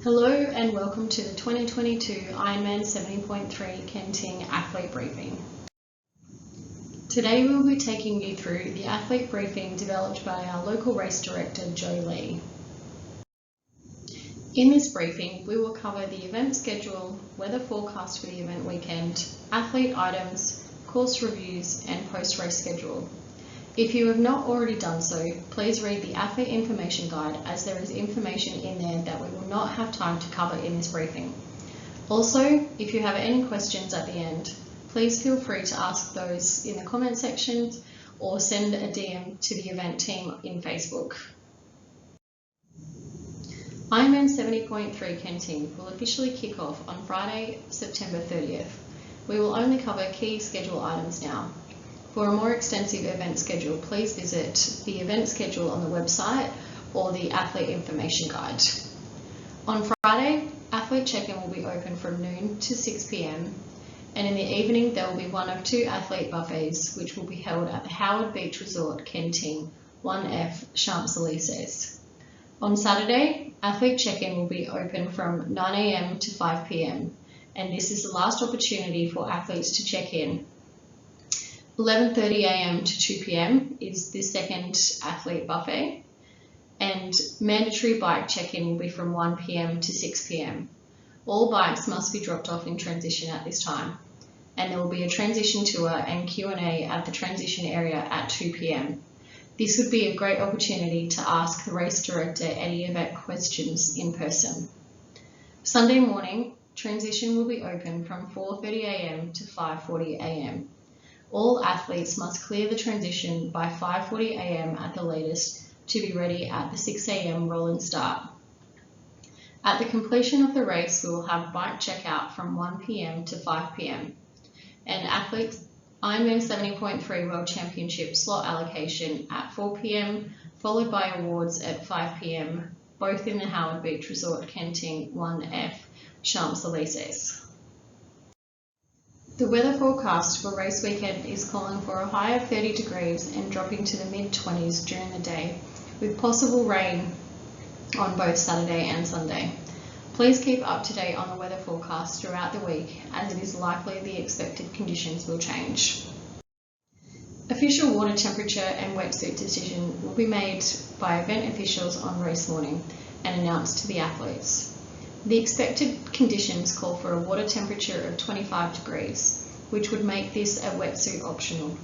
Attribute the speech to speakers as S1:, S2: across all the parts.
S1: Hello and welcome to the 2022 IRONMAN 70.3 Kenting Athlete Briefing. Today we will be taking you through the athlete briefing developed by our local race director, Joe Lee. In this briefing, we will cover the event schedule, weather forecast for the event weekend, athlete items, course reviews and post-race schedule. If you have not already done so, please read the Athlete Information Guide as there is information in there that we will not have time to cover in this briefing. Also, if you have any questions at the end, please feel free to ask those in the comment section or send a DM to the event team in Facebook. IRONMAN 70.3 Kenting will officially kick off on Friday, September 30th. We will only cover key schedule items now. For a more extensive event schedule, please visit the event schedule on the website or the Athlete Information Guide. On Friday, athlete check-in will be open from noon to 6 p.m. and in the evening there will be one of two athlete buffets which will be held at the Howard Beach Resort, Kenting, 1F, Champs-Élysées. On Saturday, athlete check-in will be open from 9 a.m. to 5 p.m. and this is the last opportunity for athletes to check in. 11:30 a.m. to 2 p.m. is the second athlete buffet, and mandatory bike check-in will be from 1 p.m. to 6 p.m. All bikes must be dropped off in transition at this time, and there will be a transition tour and Q&A at the transition area at 2 p.m. This would be a great opportunity to ask the race director any event questions in person. Sunday morning, transition will be open from 4:30 a.m. to 5:40 a.m. All athletes must clear the transition by 5:40 a.m. at the latest to be ready at the 6 a.m. rolling start. At the completion of the race, we will have bike checkout from 1 p.m. to 5 p.m. and athletes IRONMAN 70.3 World Championship slot allocation at 4 p.m. followed by awards at 5 p.m. both in the Howard Beach Resort, Kenting, 1F, Champs-Élysées. The weather forecast for race weekend is calling for a high of 30 degrees and dropping to the mid-20s during the day, with possible rain on both Saturday and Sunday. Please keep up to date on the weather forecast throughout the week, as it is likely the expected conditions will change. Official water temperature and wetsuit decision will be made by event officials on race morning and announced to the athletes. The expected conditions call for a water temperature of 25 degrees, which would make this a wetsuit optional,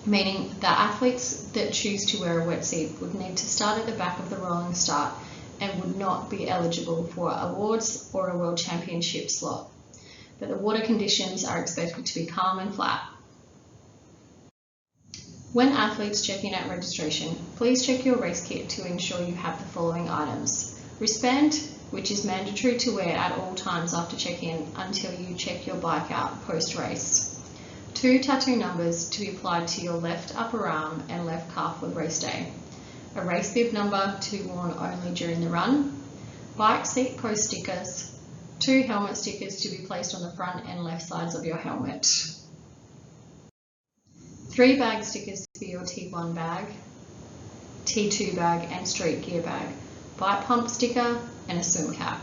S1: meaning that athletes that choose to wear a wetsuit would need to start at the back of the rolling start and would not be eligible for awards or a world championship slot. But the water conditions are expected to be calm and flat. When athletes check in at registration, please check your race kit to ensure you have the following items: wristband, which is mandatory to wear at all times after check-in until you check your bike out post-race. 2 tattoo numbers to be applied to your left upper arm and left calf for race day. A race bib number to be worn only during the run. Bike seat post stickers. 2 helmet stickers to be placed on the front and left sides of your helmet. 3 bag stickers to be your T1 bag, T2 bag and street gear bag. Bike pump sticker and a swim cap.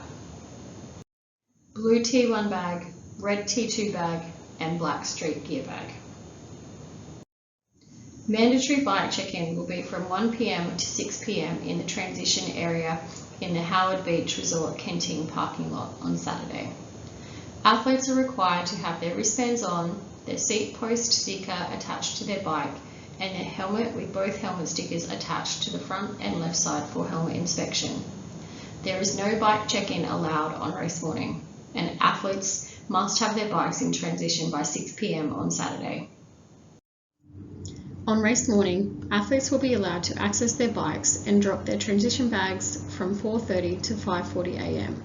S1: Blue T1 bag, red T2 bag and black street gear bag. Mandatory bike check-in will be from 1 p.m. to 6 p.m. in the transition area in the Howard Beach Resort, Kenting parking lot on Saturday. Athletes are required to have their wristbands on, their seat post sticker attached to their bike and their helmet with both helmet stickers attached to the front and left side for helmet inspection. There is no bike check-in allowed on race morning, and athletes must have their bikes in transition by 6 p.m. on Saturday. On race morning, athletes will be allowed to access their bikes and drop their transition bags from 4:30 to 5:40 a.m.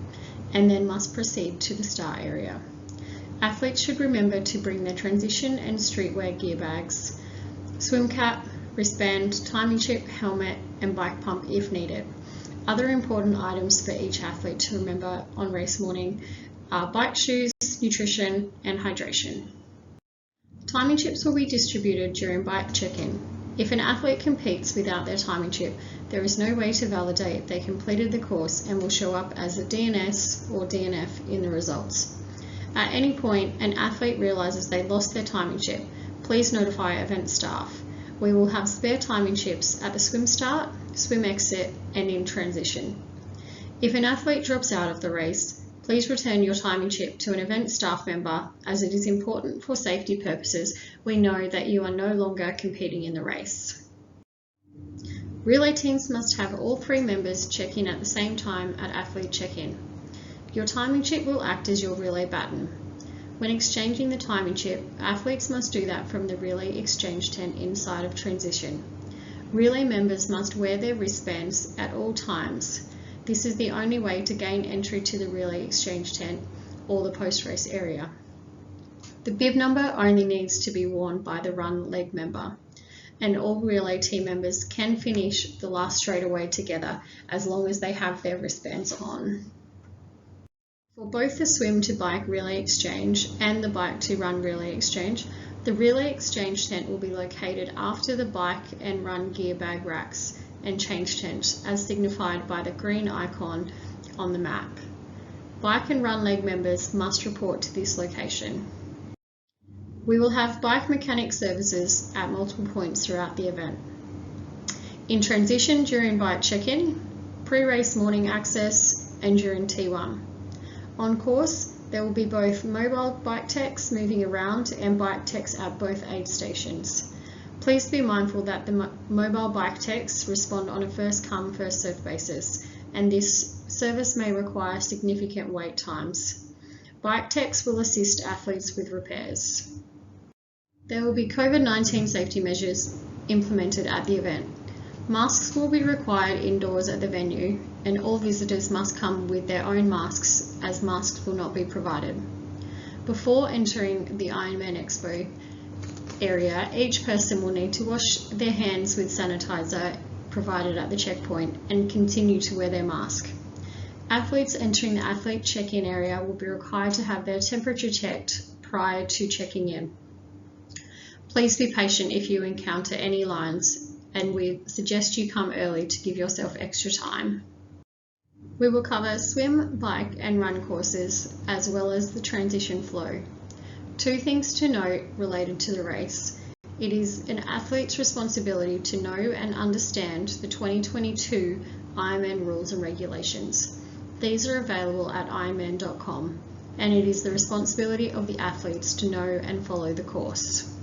S1: and then must proceed to the start area. Athletes should remember to bring their transition and streetwear gear bags, swim cap, wristband, timing chip, helmet and bike pump if needed. Other important items for each athlete to remember on race morning are bike shoes, nutrition and hydration. Timing chips will be distributed during bike check-in. If an athlete competes without their timing chip, there is no way to validate they completed the course and will show up as a DNS or DNF in the results. At any point an athlete realises they lost their timing chip, please notify event staff. We will have spare timing chips at the swim start, swim exit and in transition. If an athlete drops out of the race, please return your timing chip to an event staff member, as it is important for safety purposes. We know that you are no longer competing in the race. Relay teams must have all 3 members check in at the same time at athlete check-in. Your timing chip will act as your relay baton. When exchanging the timing chip, athletes must do that from the relay exchange tent inside of transition. Relay members must wear their wristbands at all times. This is the only way to gain entry to the relay exchange tent or the post-race area. The bib number only needs to be worn by the run leg member, and all relay team members can finish the last straightaway together as long as they have their wristbands on. For both the swim to bike relay exchange and the bike to run relay exchange, the relay exchange tent will be located after the bike and run gear bag racks and change tent, as signified by the green icon on the map. Bike and run leg members must report to this location. We will have bike mechanic services at multiple points throughout the event. In transition during bike check-in, pre-race morning access and during T1. On course, there will be both mobile bike techs moving around and bike techs at both aid stations. Please be mindful that the mobile bike techs respond on a first come, first served basis, and this service may require significant wait times. Bike techs will assist athletes with repairs. There will be COVID-19 safety measures implemented at the event. Masks will be required indoors at the venue, and all visitors must come with their own masks, as masks will not be provided. Before entering the IRONMAN Expo area, each person will need to wash their hands with sanitizer provided at the checkpoint and continue to wear their mask. Athletes entering the athlete check-in area will be required to have their temperature checked prior to checking in. Please be patient if you encounter any lines, and we suggest you come early to give yourself extra time. We will cover swim, bike and run courses, as well as the transition flow. 2 things to note related to the race. It is an athlete's responsibility to know and understand the 2022 IRONMAN rules and regulations. These are available at ironman.com, and it is the responsibility of the athletes to know and follow the course.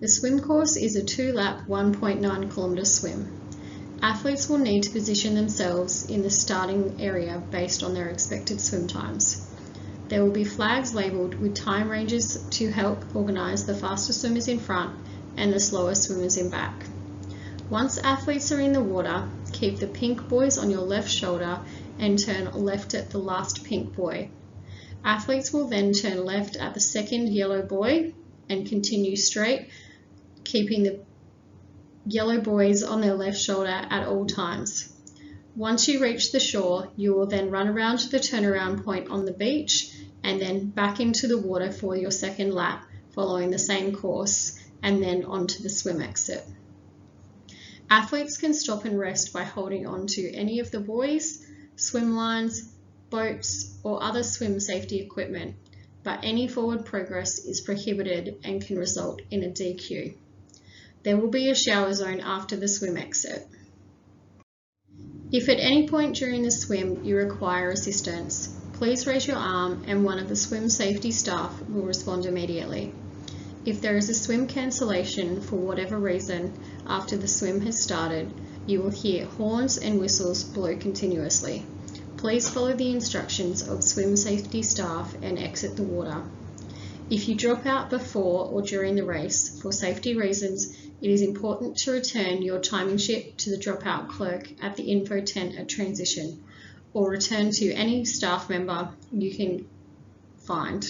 S1: The swim course is a 2-lap 1.9 kilometre swim. Athletes will need to position themselves in the starting area based on their expected swim times. There will be flags labelled with time ranges to help organise the faster swimmers in front and the slower swimmers in back. Once athletes are in the water, keep the pink buoys on your left shoulder and turn left at the last pink buoy. Athletes will then turn left at the second yellow buoy and continue straight, keeping the yellow buoys on their left shoulder at all times. Once you reach the shore, you will then run around to the turnaround point on the beach and then back into the water for your second lap, following the same course, and then onto the swim exit. Athletes can stop and rest by holding on to any of the buoys, swim lines, boats, or other swim safety equipment, but any forward progress is prohibited and can result in a DQ. There will be a shower zone after the swim exit. If at any point during the swim you require assistance, please raise your arm and one of the swim safety staff will respond immediately. If there is a swim cancellation for whatever reason after the swim has started, you will hear horns and whistles blow continuously. Please follow the instructions of swim safety staff and exit the water. If you drop out before or during the race, for safety reasons, it is important to return your timing chip to the dropout clerk at the info tent at transition, or return to any staff member you can find.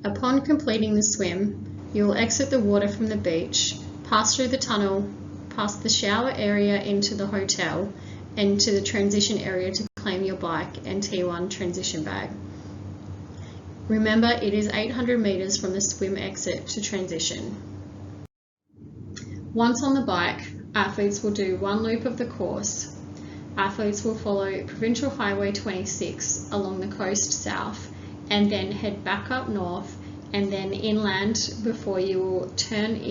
S1: Upon completing the swim, you will exit the water from the beach, pass through the tunnel, past the shower area into the hotel, and to the transition area to claim your bike and T1 transition bag. Remember, it is 800 metres from the swim exit to transition. Once on the bike, athletes will do one loop of the course. Athletes will follow Provincial Highway 26 along the coast south and then head back up north and then inland before you will turn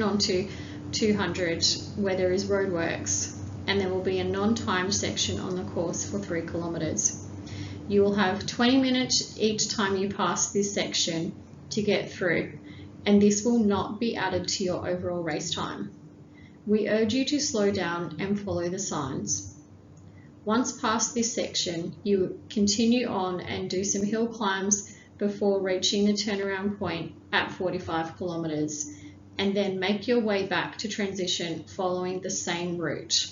S1: onto 200 where there is roadworks, and there will be a non-timed section on the course for 3 kilometres. You will have 20 minutes each time you pass this section to get through, and this will not be added to your overall race time. We urge you to slow down and follow the signs. Once past this section, you continue on and do some hill climbs before reaching the turnaround point at 45 kilometres, and then make your way back to transition following the same route.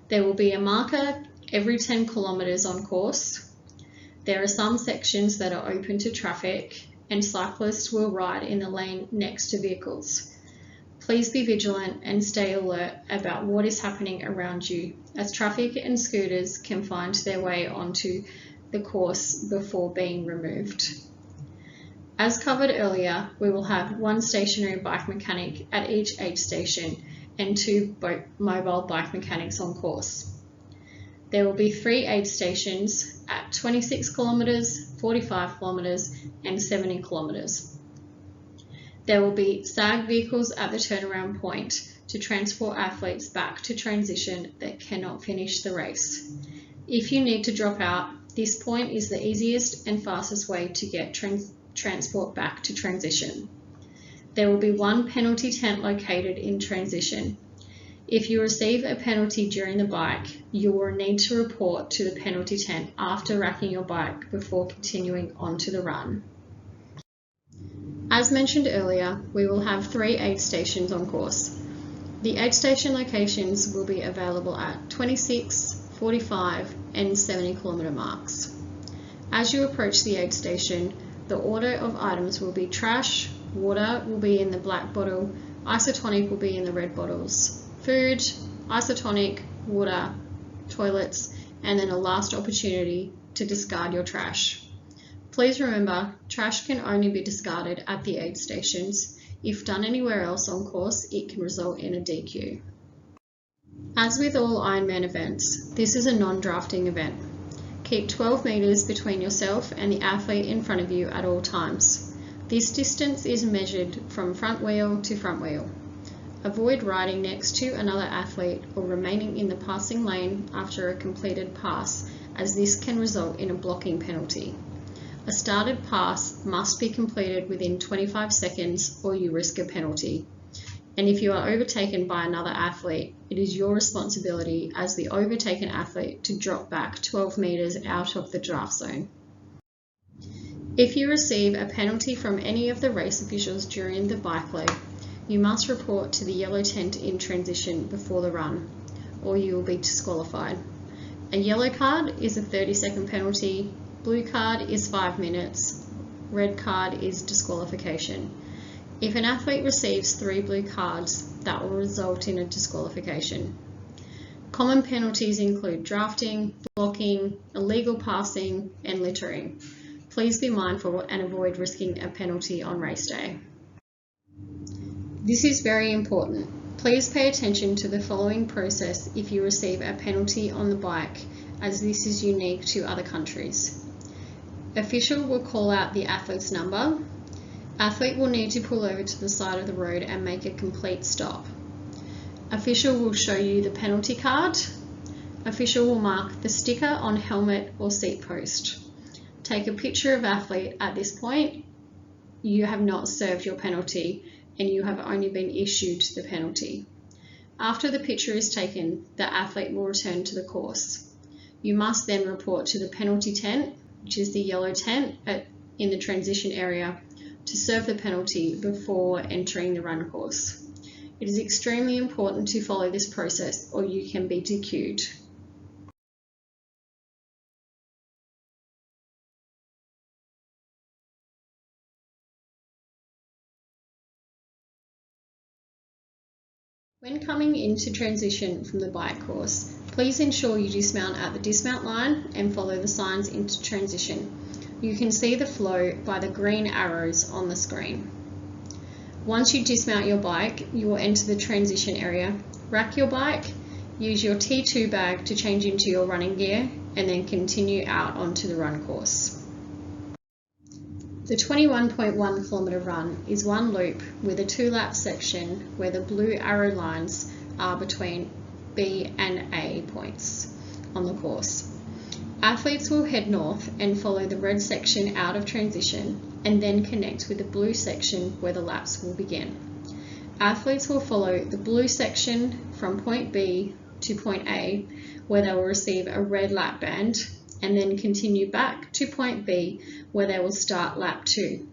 S1: There will be a marker every 10 kilometres on course. There are some sections that are open to traffic, and cyclists will ride in the lane next to vehicles. Please be vigilant and stay alert about what is happening around you, as traffic and scooters can find their way onto the course before being removed. As covered earlier, we will have 1 stationary bike mechanic at each aid station and 2 mobile bike mechanics on course. There will be 3 aid stations at 26 kilometres, 45 kilometres and 70 kilometres. There will be SAG vehicles at the turnaround point to transport athletes back to transition that cannot finish the race. If you need to drop out, this point is the easiest and fastest way to get transport back to transition. There will be 1 penalty tent located in transition. If you receive a penalty during the bike, you will need to report to the penalty tent after racking your bike before continuing on to the run. As mentioned earlier, we will have 3 aid stations on course. The aid station locations will be available at 26, 45 and 70 kilometre marks. As you approach the aid station, the order of items will be trash, water will be in the black bottle, isotonic will be in the red bottles, food, isotonic, water, toilets, and then a last opportunity to discard your trash. Please remember, trash can only be discarded at the aid stations. If done anywhere else on course, it can result in a DQ. As with all Ironman events, this is a non-drafting event. Keep 12 metres between yourself and the athlete in front of you at all times. This distance is measured from front wheel to front wheel. Avoid riding next to another athlete or remaining in the passing lane after a completed pass, as this can result in a blocking penalty. A started pass must be completed within 25 seconds or you risk a penalty. And if you are overtaken by another athlete, it is your responsibility as the overtaken athlete to drop back 12 metres out of the draft zone. If you receive a penalty from any of the race officials during the bike leg, you must report to the yellow tent in transition before the run, or you will be disqualified. A yellow card is a 30-second penalty, blue card is 5 minutes, red card is disqualification. If an athlete receives 3 blue cards, that will result in a disqualification. Common penalties include drafting, blocking, illegal passing, and littering. Please be mindful and avoid risking a penalty on race day. This is very important. Please pay attention to the following process if you receive a penalty on the bike, as this is unique to other countries. Official will call out the athlete's number. Athlete will need to pull over to the side of the road and make a complete stop. Official will show you the penalty card. Official will mark the sticker on helmet or seat post. Take a picture of athlete at this point. You have not served your penalty and you have only been issued the penalty. After the picture is taken, the athlete will return to the course. You must then report to the penalty tent, which is the yellow tent in the transition area, to serve the penalty before entering the run course. It is extremely important to follow this process or you can be DQ'd. When coming into transition from the bike course, please ensure you dismount at the dismount line and follow the signs into transition. You can see the flow by the green arrows on the screen. Once you dismount your bike, you will enter the transition area. Rack your bike, use your T2 bag to change into your running gear, and then continue out onto the run course. The 21.1 kilometre run is one loop with a 2-lap section where the blue arrow lines are between B and A points on the course. Athletes will head north and follow the red section out of transition and then connect with the blue section where the laps will begin. Athletes will follow the blue section from point B to point A, where they will receive a red lap band, and then continue back to point B, where they will start lap 2.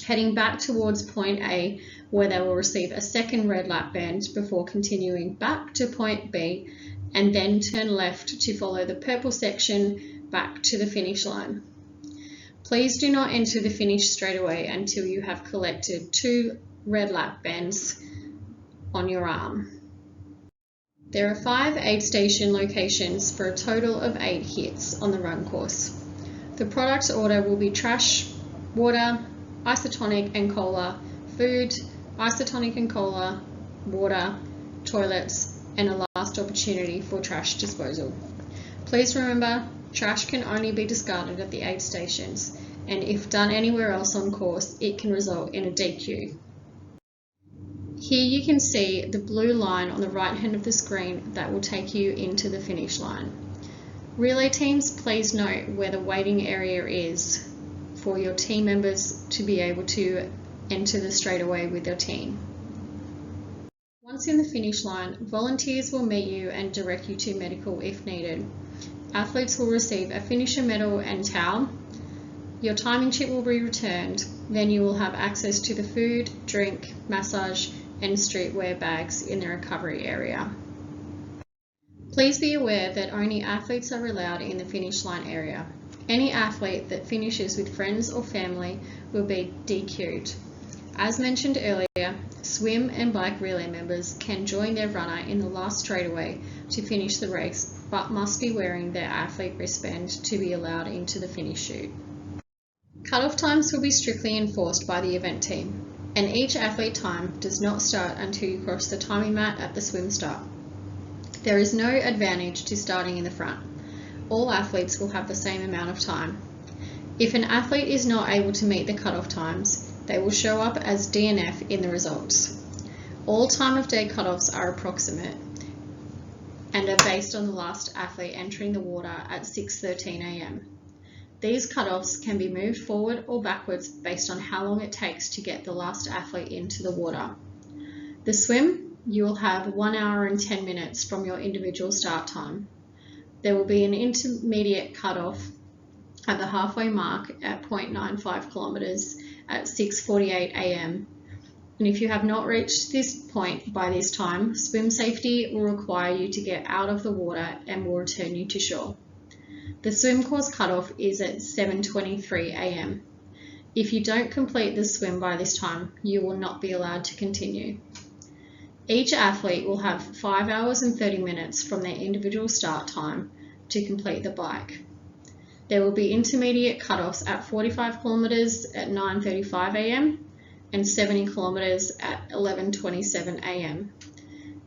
S1: Heading back towards point A, where they will receive a second red lap band before continuing back to point B, and then turn left to follow the purple section back to the finish line. Please do not enter the finish straight away until you have collected 2 red lap bands on your arm. There are 5 aid station locations for a total of 8 hits on the run course. The product order will be trash, water, isotonic and cola, food, isotonic and cola, water, toilets, and a last opportunity for trash disposal. Please remember, trash can only be discarded at the aid stations, and if done anywhere else on course, it can result in a DQ. Here you can see the blue line on the right hand of the screen that will take you into the finish line. Relay teams, please note where the waiting area is for your team members to be able to enter the straightaway with your team. Once in the finish line, volunteers will meet you and direct you to medical if needed. Athletes will receive a finisher medal and towel. Your timing chip will be returned. Then you will have access to the food, drink, massage, and streetwear bags in the recovery area. Please be aware that only athletes are allowed in the finish line area. Any athlete that finishes with friends or family will be DQ'd. As mentioned earlier, swim and bike relay members can join their runner in the last straightaway to finish the race, but must be wearing their athlete wristband to be allowed into the finish chute. Cut-off times will be strictly enforced by the event team, and each athlete time does not start until you cross the timing mat at the swim start. There is no advantage to starting in the front. All athletes will have the same amount of time. If an athlete is not able to meet the cut-off times, they will show up as DNF in the results. All time of day cut-offs are approximate and are based on the last athlete entering the water at 6:13 a.m. These cut-offs can be moved forward or backwards based on how long it takes to get the last athlete into the water. The swim, you will have 1 hour and 10 minutes from your individual start time. There will be an intermediate cut-off at the halfway mark at 0.95 kilometres at 6:48 a.m. And if you have not reached this point by this time, swim safety will require you to get out of the water and will return you to shore. The swim course cutoff is at 7:23 a.m. If you don't complete the swim by this time, you will not be allowed to continue. Each athlete will have 5 hours and 30 minutes from their individual start time to complete the bike. There will be intermediate cutoffs at 45 kilometres at 9:35 a.m. and 70 kilometres at 11:27 a.m.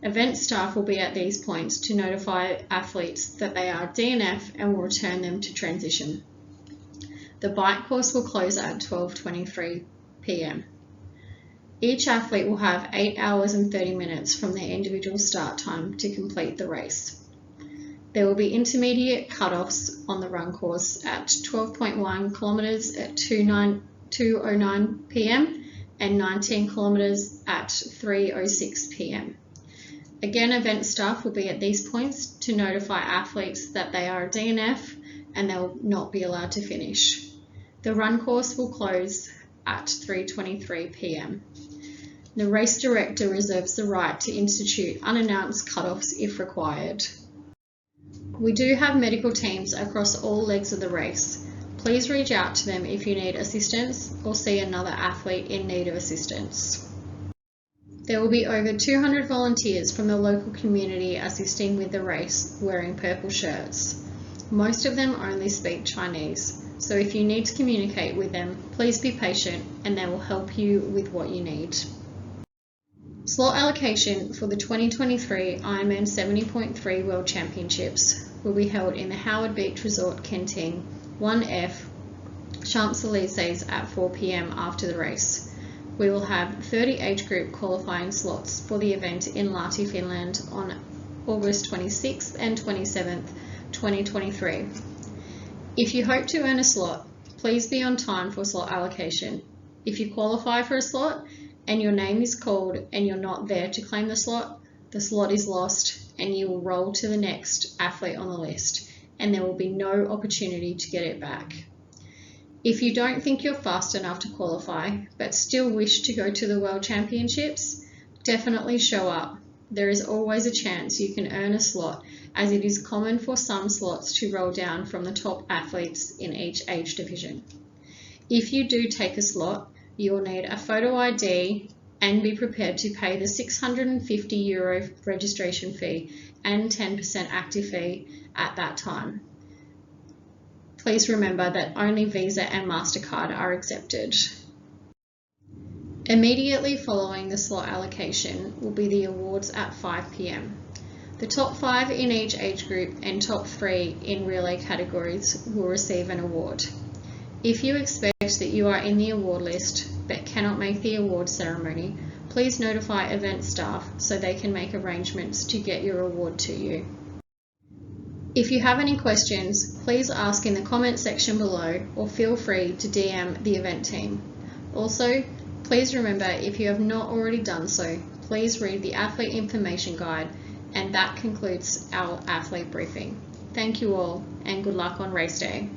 S1: Event staff will be at these points to notify athletes that they are DNF and will return them to transition. The bike course will close at 12:23 p.m. Each athlete will have 8 hours and 30 minutes from their individual start time to complete the race. There will be intermediate cutoffs on the run course at 12.1 kilometres at 2:09 p.m. and 19 kilometres at 3:06 p.m. Again, event staff will be at these points to notify athletes that they are a DNF and they will not be allowed to finish. The run course will close at 3:23 p.m. The race director reserves the right to institute unannounced cutoffs if required. We do have medical teams across all legs of the race. Please reach out to them if you need assistance or see another athlete in need of assistance. There will be over 200 volunteers from the local community assisting with the race wearing purple shirts. Most of them only speak Chinese, so if you need to communicate with them, please be patient and they will help you with what you need. Slot allocation for the 2023 Ironman 70.3 World Championships will be held in the Howard Beach Resort, Kenting, 1F, Champs-Élysées at 4 p.m. after the race. We will have 30 age group qualifying slots for the event in Lahti, Finland on August 26th and 27th, 2023. If you hope to earn a slot, please be on time for slot allocation. If you qualify for a slot and your name is called and you're not there to claim the slot is lost and you will roll to the next athlete on the list and there will be no opportunity to get it back. If you don't think you're fast enough to qualify but still wish to go to the World Championships, definitely show up. There is always a chance you can earn a slot, as it is common for some slots to roll down from the top athletes in each age division. If you do take a slot, you will need a photo ID and be prepared to pay the €650 registration fee and 10% active fee at that time. Please remember that only Visa and MasterCard are accepted. Immediately following the slot allocation will be the awards at 5 p.m. The top 5 in each age group and top 3 in relay categories will receive an award. If you expect that you are in the award list but cannot make the award ceremony, please notify event staff so they can make arrangements to get your award to you. If you have any questions, please ask in the comment section below or feel free to DM the event team. Also, please remember, if you have not already done so, please read the athlete information guide, and that concludes our athlete briefing. Thank you all and good luck on race day.